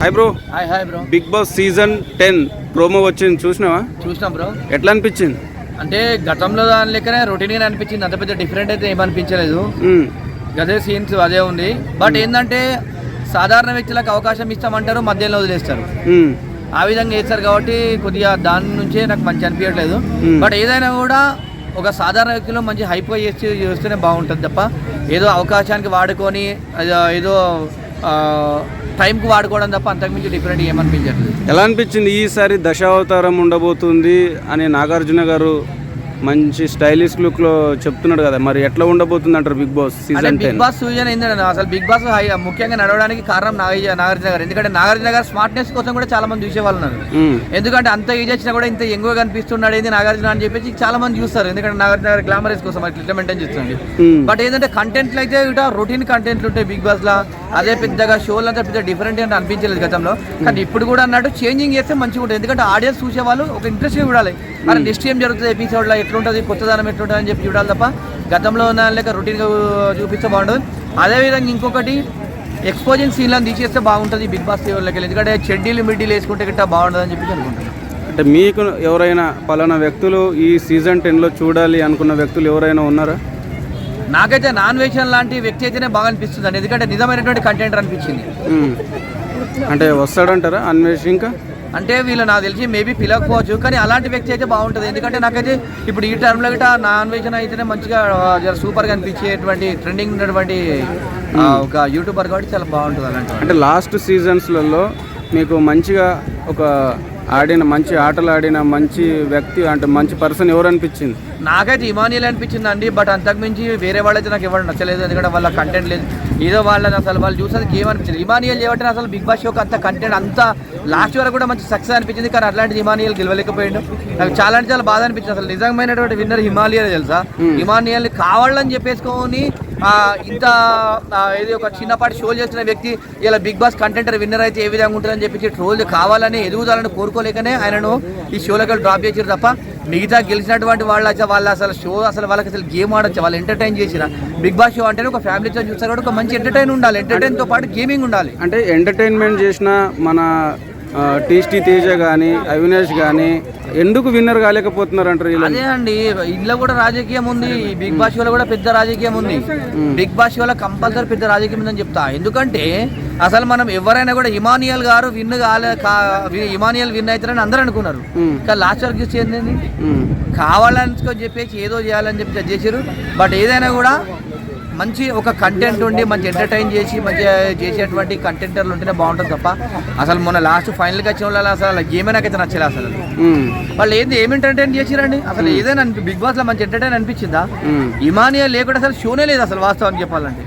Hi bro. Hi bro. Bigg Boss season 10 promo వచ్చింది, చూసినావా? చూసినాం బ్రో. ఎట్లా అనిపించింది? అంటే గతంలో దాని లెక్కనే రొటీన్గా అనిపించింది, అంత పెద్ద డిఫరెంట్ అయితే ఏమనిపించలేదు. అదే సీన్స్ అదే ఉంది. బట్ ఏంటంటే సాధారణ వ్యక్తులకు అవకాశం ఇస్తామంటారు, మధ్యలో వదిలేస్తారు. ఆ విధంగా చేస్తారు కాబట్టి కొద్దిగా దాని నుంచే నాకు మంచి అనిపించట్లేదు. బట్ ఏదైనా కూడా ఒక సాధారణ వ్యక్తిలో మంచి హైప్ చేస్తేనే బాగుంటుంది తప్ప ఏదో అవకాశానికి వాడుకొని ఏదో టైంకి వాడుకోవడం తప్ప అంతకుమించి డిఫరెంట్ ఏమనిపించట్లేదు. ఎలా అనిపించింది ఈసారి దశావతారం ఉండబోతుంది అని నాగార్జున గారు మంచి స్టైలిష్ లుక్ లో చెప్తున్నాడు కదా, మరి ఎట్లా ఉండబోతుంది అంటారు Bigg Boss season 10? Bigg Boss season ఏంటంటే అసలు బిగ్ బాస్ ముఖ్యంగా నడవడానికి కారణం నాగార్జున గారు. ఎందుకంటే నాగార్జున గారు స్మార్ట్నెస్ కోసం కూడా చాలా మంది చూసే వాళ్ళు ఉన్నారు. ఎందుకంటే అంత ఏజ్ వచ్చినా కూడా ఇంత యంగ్గా కనిపిస్తున్నాడు ఏంది నాగార్జున అని చెప్పేసి చాలా మంది చూస్తారు. ఎందుకంటే నాగార్జున గారు గ్లామరస్ కోసం అట్లా మెయింటైన్ చేస్తుంది. బట్ ఏంటంటే కంటెంట్లు అయితే ఇట రొటీన్ కంటెంట్లు ఉంటాయి బిగ్ బాస్ లా. అదే పెద్దగా షోలు అంతా పెద్ద డిఫరెంట్ అంటే అనిపించలేదు గతంలో. కానీ ఇప్పుడు కూడా అన్నట్టు చేంజింగ్ చేస్తే మంచిగా ఉంటుంది. ఎందుకంటే ఆడియన్స్ చూసే వాళ్ళు ఒక ఇంట్రెస్ట్గా చూడాలి. మరి నెక్స్ట్ ఏం జరుగుతుంది ఎపిసోడ్లో, ఎట్లుంటుంది, కొత్తదనం ఎట్లుంటుంది అని చెప్పి చూడాలి తప్ప గతంలో ఉన్న లేక రొటీన్గా చూపిస్తే బాగుంటుంది. అదేవిధంగా ఇంకొకటి ఎక్స్పోజింగ్ సీన్లను తీసేస్తే బాగుంటుంది బిగ్ బాస్ లెక్కలు. ఎందుకంటే చెడ్డీలు మిడ్డీలు వేసుకుంటే గిట్ట బాగుంటుంది అని చెప్పి అనుకుంటున్నాను. అంటే మీకు ఎవరైనా పలానా వ్యక్తులు ఈ సీజన్ 10లో చూడాలి అనుకున్న వ్యక్తులు ఎవరైనా ఉన్నారా? నాకైతే నాన్ వేషన్ లాంటి వ్యక్తి అయితేనే బాగా అనిపిస్తుంది అండి. ఎందుకంటే నిజమైనటువంటి కంటెంట్ అనిపించింది. అంటే వస్తాడంటారా అన్వేష్? ఇంకా అంటే వీళ్ళు నాకు తెలిసి మేబీ పిలకపోవచ్చు, కానీ అలాంటి వ్యక్తి అయితే బాగుంటుంది. ఎందుకంటే నాకైతే ఇప్పుడు ఈ టర్మ్లో గిట్ట నాన్ వేషన్ అయితేనే మంచిగా సూపర్గా అనిపించేటువంటి ట్రెండింగ్ ఉన్నటువంటి ఒక యూట్యూబర్ కాబట్టి చాలా బాగుంటుంది అలాంటి. అంటే లాస్ట్ సీజన్స్లలో మీకు మంచిగా ఒక మంచి ఆటలు ఆడిన మంచి వ్యక్తి అంటే మంచి పర్సన్ ఎవరు అనిపించింది? నాకైతే ఇమానియల్ అనిపించింది అండి. బట్ అంతకుమించి వేరే వాళ్ళైతే నాకు ఎవరు నచ్చలేదు. ఎందుకంటే వాళ్ళ కంటెంట్ లేదు, ఏదో వాళ్ళని అసలు వాళ్ళు చూసేది గేమ్ అనిపించింది. ఇమానియల్ చేయబట్టి అసలు బిగ్ బాస్ షోకి అంత కంటెంట్ అంత లాస్ట్ వరకు కూడా మంచి సక్సెస్ అనిపించింది. కానీ అట్లాంటి ఇమానియల్ గెలవలేకపోయాడు. నాకు చాలా అంటే చాలా బాధ అనిపించింది. అసలు నిజమైనటువంటి విన్నర్ హిమాలయల్ తెలుసా? ఇమానియల్ కావాలని చెప్పేసుకొని ఇంత ఏది ఒక చిన్నపాటి షో చేస్తున్న వ్యక్తి ఇలా బిగ్ బాస్ కంటెంటర్ విన్నర్ అయితే ఏ విధంగా ఉంటుందని చెప్పి ట్రోల్ కావాలని ఎదుగుదలని కోరుకోలేకనే ఆయనను ఈ షోలోకి డ్రాప్ చేసారు తప్ప మిగతా గెలిచినటువంటి వాళ్ళు అసలు షో అసలు వాళ్ళకి అసలు గేమ్ ఆడొచ్చు, వాళ్ళు ఎంటర్టైన్ చేసిరా. బిగ్ బాస్ షో అంటే ఒక ఫ్యామిలీతో చూస్తారు కూడా ఒక మంచి ఎంటర్టైన్ ఉండాలి, ఎంటర్టైన్తో పాటు గేమింగ్ ఉండాలి. అంటే ఎంటర్టైన్మెంట్ చేసిన మన టీస్టీ తేజ కానీ అవినాష్ కానీ ఎందుకు విన్నర్ కాలేకపోతున్నారు అంటారు? అదే అండి, ఇంట్లో కూడా రాజకీయం ఉంది, బిగ్ బాస్ షోలో కూడా పెద్ద రాజకీయం ఉంది. బిగ్ బాస్ షోలో కంపల్సరీ పెద్ద రాజకీయం ఉందని చెప్తా. ఎందుకంటే అసలు మనం ఎవరైనా కూడా ఇమానియల్ గారు ఇమానియల్ విన్ అవుతారని అందరూ అనుకున్నారు. కానీ లాస్ట్ వరకు చూసి ఏంటండి కావాలని చెప్పేసి ఏదో చేయాలని చెప్పి చేసారు. బట్ ఏదైనా కూడా మంచి ఒక కంటెంట్ ఉండి మంచి ఎంటర్టైన్ చేసి మంచిగా చేసేటువంటి కంటెంటర్లు ఉంటేనే బాగుంటుంది తప్ప అసలు మొన్న లాస్ట్ ఫైనల్కి వచ్చిన వాళ్ళు అసలు గేమే నాకైతే నచ్చలేదు. అసలు వాళ్ళు ఏమి ఎంటర్టైన్ చేసిరండి? అసలు ఏదైనా బిగ్ బాస్ లో మంచి ఎంటర్టైన్ అనిపించిందా? ఇమానియల్ లేకుండా అసలు షోనే లేదు అసలు వాస్తవానికి చెప్పాలంటే.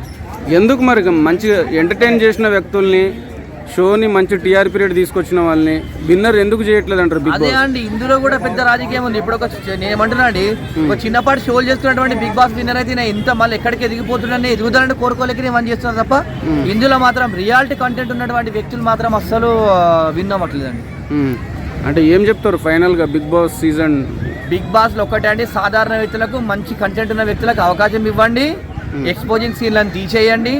ఎందుకు మరి మంచిగా ఎంటర్టైన్ చేసిన వ్యక్తుల్ని షోని మంచి టీఆర్పీ రేట్ తీసుకొచ్చిన వాళ్ళని విన్నర్ ఎందుకు చేయట్లేదు అంటారు? అదే అండి, ఇందులో కూడా పెద్ద రాజకీయం ఉంది. ఇప్పుడు నేను ఏమంటున్నా అండి, ఒక చిన్నపాటి షోలు చేస్తున్నటువంటి బిగ్ బాస్ విన్నర్ అయితే నేను ఇంత మళ్ళీ ఎక్కడికి ఎదిగిపోతున్నాను ఎదుగుదలని కోరుకోలేక నేను పని చేస్తున్నాను తప్ప ఇందులో మాత్రం రియాలిటీ కంటెంట్ ఉన్నటువంటి వ్యక్తులు మాత్రం అస్సలు విన్ అవ్వట్లేదండి. అంటే ఏం చెప్తారు ఫైనల్ గా Bigg Boss season? Bigg Boss లో ఒకటే అండి, సాధారణ వ్యక్తులకు మంచి కంటెంట్ ఉన్న వ్యక్తులకు అవకాశం ఇవ్వండి, ఎక్స్పోజింగ్ సీన్లను తీసేయండి.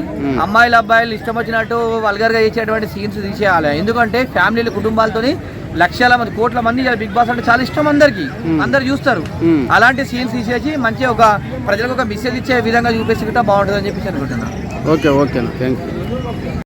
అమ్మాయిలు అబ్బాయిలు ఇష్టం వచ్చినట్టు వల్గర్గా చేసేటువంటి సీన్స్ తీసేయాలి. ఎందుకంటే ఫ్యామిలీలు కుటుంబాలతోని లక్షల మంది కోట్ల మంది బిగ్ బాస్ అంటే చాలా ఇష్టం, అందరు చూస్తారు. అలాంటి సీన్స్ తీసేసి మంచి ఒక ప్రజలకు ఒక మెసేజ్ ఇచ్చే విధంగా చూపిస్తే బాగుంటుంది అని చెప్పేసి అనుకుంటున్నాను. Okay, thank you.